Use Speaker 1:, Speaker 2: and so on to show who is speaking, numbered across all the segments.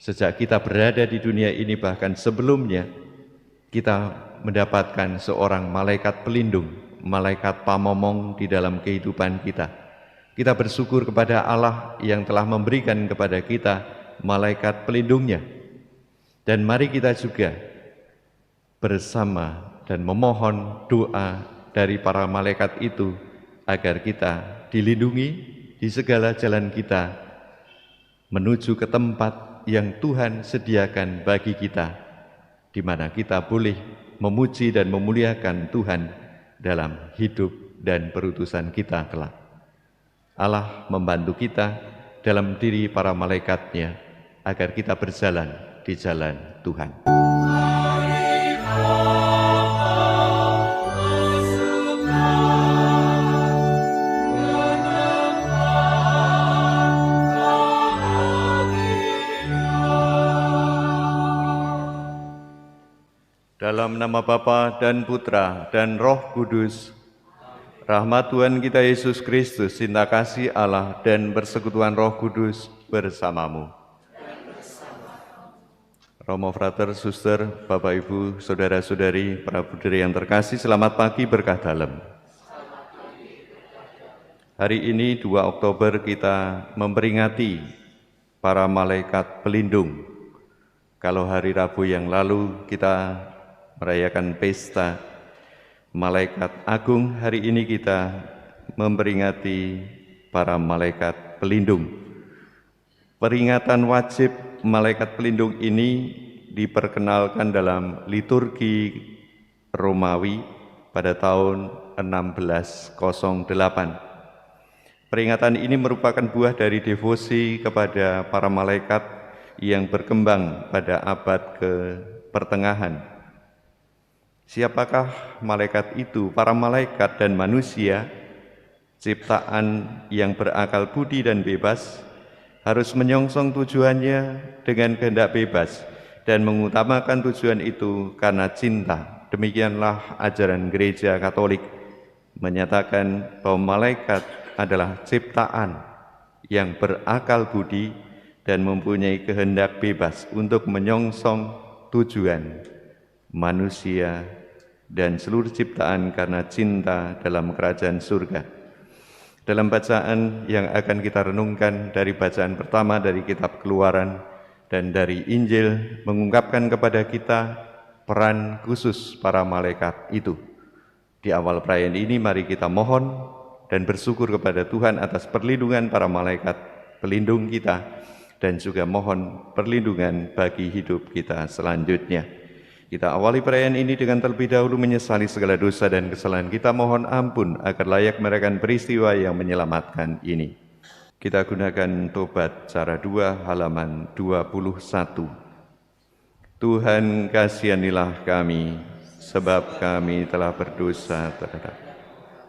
Speaker 1: Sejak kita berada di dunia ini, bahkan sebelumnya, kita mendapatkan seorang malaikat pelindung, malaikat pamomong di dalam kehidupan kita. Kita bersyukur kepada Allah yang telah memberikan kepada kita malaikat pelindungnya. Dan mari kita juga bersama dan memohon doa dari para malaikat itu agar kita dilindungi di segala jalan kita menuju ke tempat yang Tuhan sediakan bagi kita, di mana kita boleh memuji dan memuliakan Tuhan dalam hidup dan perutusan kita kelak. Allah membantu kita dalam diri para malaikatnya agar kita berjalan di jalan Tuhan. Dalam nama Bapa dan Putra dan Roh Kudus, rahmat Tuhan kita Yesus Kristus, cinta kasih Allah dan persekutuan Roh Kudus bersamamu. Romo Frater, Suster, Bapak Ibu, Saudara-saudari, para putri yang terkasih, selamat pagi berkah dalam. Hari ini 2 Oktober kita memperingati para malaikat pelindung. Kalau hari Rabu yang lalu kita merayakan pesta Malaikat Agung, hari ini kita memperingati para malaikat pelindung. Peringatan wajib malaikat pelindung ini diperkenalkan dalam liturgi Romawi pada tahun 1608. Peringatan ini merupakan buah dari devosi kepada para malaikat yang berkembang pada abad ke-pertengahan. Siapakah malaikat itu? Para malaikat dan manusia, ciptaan yang berakal budi dan bebas, harus menyongsong tujuannya dengan kehendak bebas dan mengutamakan tujuan itu karena cinta. Demikianlah ajaran Gereja Katolik menyatakan bahwa malaikat adalah ciptaan yang berakal budi dan mempunyai kehendak bebas untuk menyongsong tujuan manusia dan seluruh ciptaan karena cinta dalam kerajaan surga. Dalam bacaan yang akan kita renungkan dari bacaan pertama dari kitab Keluaran dan dari Injil mengungkapkan kepada kita peran khusus para malaikat itu. Di awal perayaan ini mari kita mohon dan bersyukur kepada Tuhan atas perlindungan para malaikat pelindung kita dan juga mohon perlindungan bagi hidup kita selanjutnya. Kita awali perayaan ini dengan terlebih dahulu menyesali segala dosa dan kesalahan kita, mohon ampun agar layak merayakan peristiwa yang menyelamatkan ini. Kita gunakan tobat cara 2 halaman 21. Tuhan kasihanilah kami, sebab kami telah berdosa terhadap.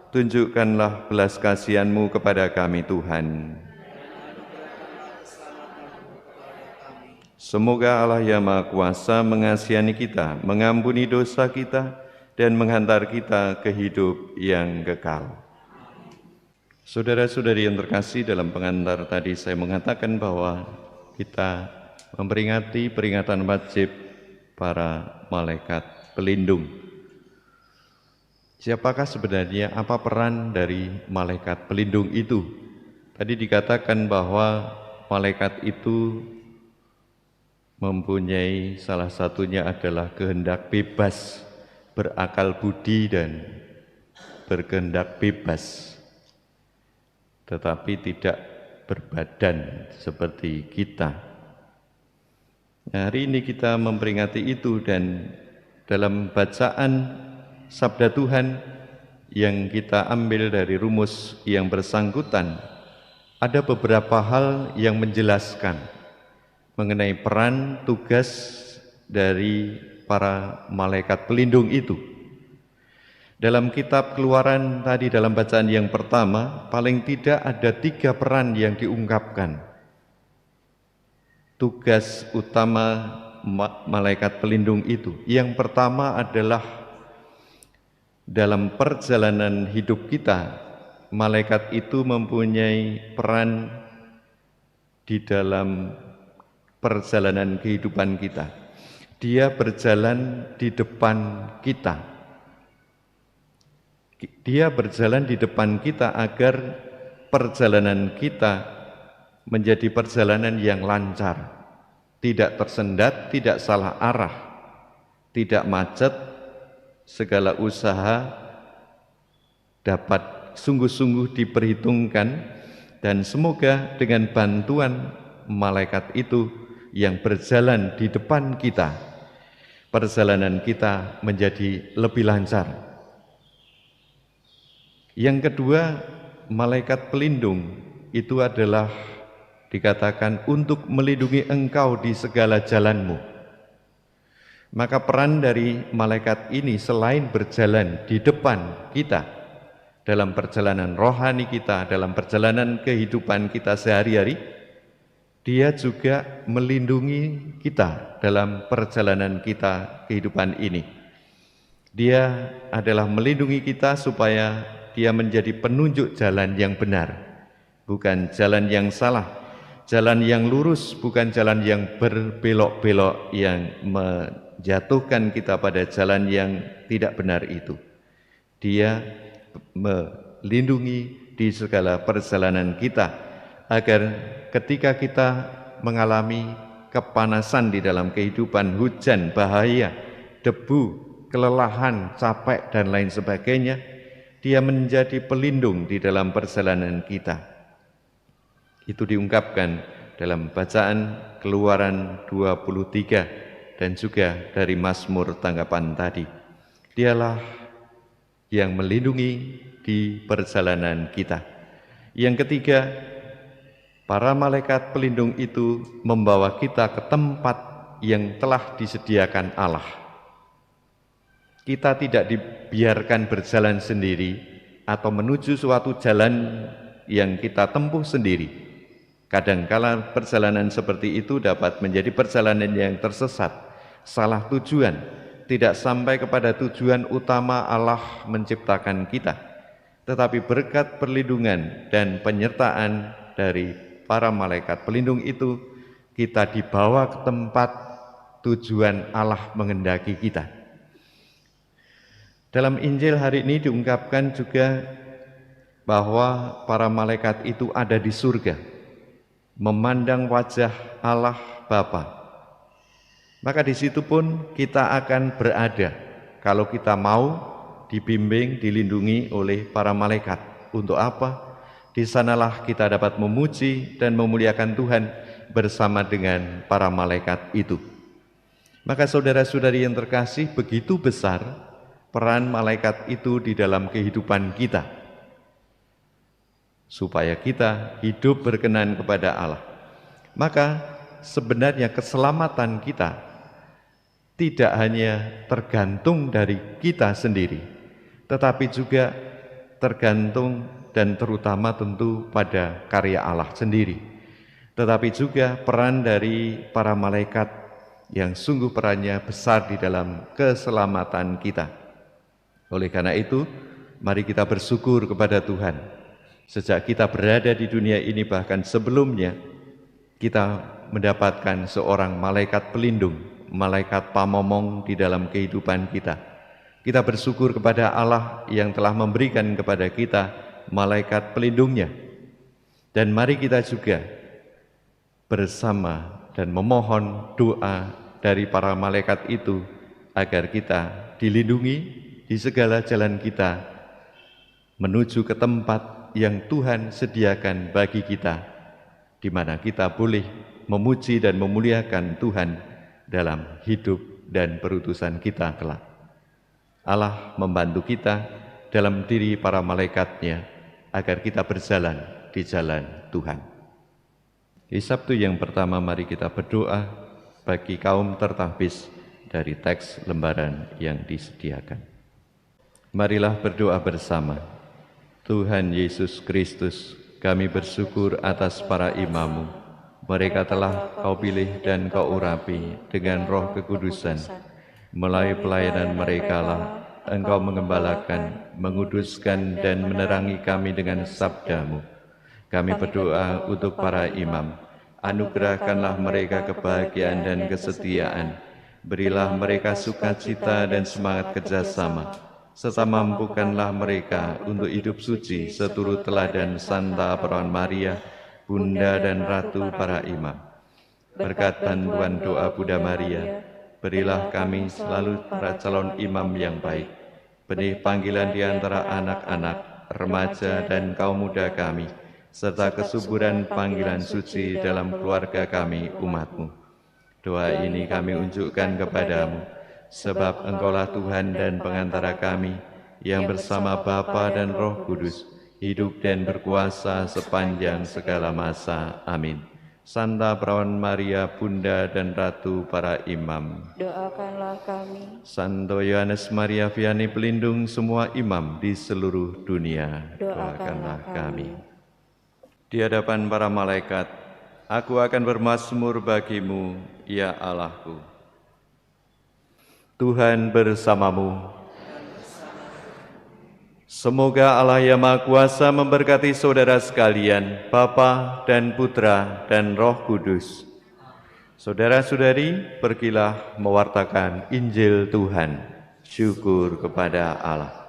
Speaker 1: Tunjukkanlah belas kasihan-Mu kepada kami Tuhan. Semoga Allah yang Maha Kuasa mengasihani kita, mengampuni dosa kita, dan menghantar kita ke hidup yang kekal. Saudara-saudari yang terkasih, dalam pengantar tadi saya mengatakan bahwa kita memperingati peringatan wajib para malaikat pelindung. Siapakah sebenarnya, apa peran dari malaikat pelindung itu? Tadi dikatakan bahwa malaikat itu mempunyai salah satunya adalah kehendak bebas, berakal budi dan berkehendak bebas, tetapi tidak berbadan seperti kita. Nah, hari ini kita memperingati itu dan dalam bacaan Sabda Tuhan yang kita ambil dari rumus yang bersangkutan, ada beberapa hal yang menjelaskan mengenai peran tugas dari para malaikat pelindung itu. Dalam kitab Keluaran tadi dalam bacaan yang pertama, paling tidak ada 3 peran yang diungkapkan. Tugas utama malaikat pelindung itu. Yang pertama adalah dalam perjalanan hidup kita, malaikat itu mempunyai peran di dalam perjalanan kehidupan kita. Dia berjalan di depan kita. Dia berjalan di depan kita agar perjalanan kita menjadi perjalanan yang lancar, tidak tersendat, tidak salah arah, tidak macet, segala usaha dapat sungguh-sungguh diperhitungkan, dan semoga dengan bantuan malaikat itu yang berjalan di depan kita, perjalanan kita menjadi lebih lancar. Yang kedua, malaikat pelindung itu adalah dikatakan untuk melindungi engkau di segala jalanmu. Maka peran dari malaikat ini selain berjalan di depan kita dalam perjalanan rohani kita, dalam perjalanan kehidupan kita sehari-hari, dia juga melindungi kita dalam perjalanan kita kehidupan ini. Dia adalah melindungi kita supaya dia menjadi penunjuk jalan yang benar, bukan jalan yang salah, jalan yang lurus, bukan jalan yang berbelok-belok yang menjatuhkan kita pada jalan yang tidak benar itu. Dia melindungi di segala perjalanan kita, agar ketika kita mengalami kepanasan di dalam kehidupan, hujan, bahaya, debu, kelelahan, capek, dan lain sebagainya, dia menjadi pelindung di dalam perjalanan kita. Itu diungkapkan dalam bacaan Keluaran 23 dan juga dari Mazmur tanggapan tadi. Dialah yang melindungi di perjalanan kita. Yang ketiga, para malaikat pelindung itu membawa kita ke tempat yang telah disediakan Allah. Kita tidak dibiarkan berjalan sendiri atau menuju suatu jalan yang kita tempuh sendiri. Kadangkala perjalanan seperti itu dapat menjadi perjalanan yang tersesat, salah tujuan, tidak sampai kepada tujuan utama Allah menciptakan kita. Tetapi berkat perlindungan dan penyertaan dari para malaikat pelindung itu, kita dibawa ke tempat tujuan Allah mengendaki kita. Dalam Injil hari ini diungkapkan juga bahwa para malaikat itu ada di surga, memandang wajah Allah Bapa. Maka di situ pun kita akan berada, kalau kita mau dibimbing, dilindungi oleh para malaikat. Untuk apa? Di sanalah kita dapat memuji dan memuliakan Tuhan bersama dengan para malaikat itu. Maka saudara-saudari yang terkasih, begitu besar peran malaikat itu di dalam kehidupan kita, supaya kita hidup berkenan kepada Allah. Maka sebenarnya keselamatan kita tidak hanya tergantung dari kita sendiri, tetapi juga tergantung dan terutama tentu pada karya Allah sendiri. Tetapi juga peran dari para malaikat yang sungguh perannya besar di dalam keselamatan kita. Oleh karena itu, mari kita bersyukur kepada Tuhan. Sejak kita berada di dunia ini, bahkan sebelumnya, kita mendapatkan seorang malaikat pelindung, malaikat pamomong di dalam kehidupan kita. Kita bersyukur kepada Allah yang telah memberikan kepada kita malaikat pelindungnya. Dan mari kita juga bersama dan memohon doa dari para malaikat itu agar kita dilindungi di segala jalan kita menuju ke tempat yang Tuhan sediakan bagi kita, di mana kita boleh memuji dan memuliakan Tuhan dalam hidup dan perutusan kita kelak. Allah membantu kita dalam diri para malaikatnya agar kita berjalan di jalan Tuhan. Di Sabtu yang pertama, mari kita berdoa bagi kaum tertahbiz dari teks lembaran yang disediakan. Marilah berdoa bersama. Tuhan Yesus Kristus, kami bersyukur atas para imam-Mu. Mereka telah Kau pilih dan Kau urapi dengan Roh Kekudusan. Melalui pelayanan mereka lah Engkau mengembalakan, menguduskan dan menerangi kami dengan sabda-Mu. Kami berdoa untuk para imam, Anugerahkanlah mereka kebahagiaan dan kesetiaan. Berilah mereka sukacita dan semangat kerjasama, serta mampukanlah mereka untuk hidup suci seturut teladan Santa Perawan Maria, Bunda dan Ratu para imam. Berkat bantuan doa Bunda Maria, berilah kami selalu para calon imam yang baik, benih panggilan di antara anak-anak, remaja dan kaum muda kami, serta kesuburan panggilan suci dalam keluarga kami, umat-Mu. Doa ini kami unjukkan kepadamu, sebab Engkaulah Tuhan dan pengantara kami, yang bersama Bapa dan Roh Kudus, hidup dan berkuasa sepanjang segala masa. Amin. Santa Perawan Maria, Bunda dan Ratu para imam,
Speaker 2: doakanlah kami.
Speaker 1: Santo Yohanes Maria Vianney, pelindung semua imam di seluruh dunia, doakanlah kami. Di hadapan para malaikat, aku akan bermazmur bagimu, ya Allahku. Tuhan bersamamu. Semoga Allah yang Maha Kuasa memberkati saudara sekalian, Bapa dan Putra dan Roh Kudus. Saudara-saudari, pergilah mewartakan Injil Tuhan. Syukur kepada Allah.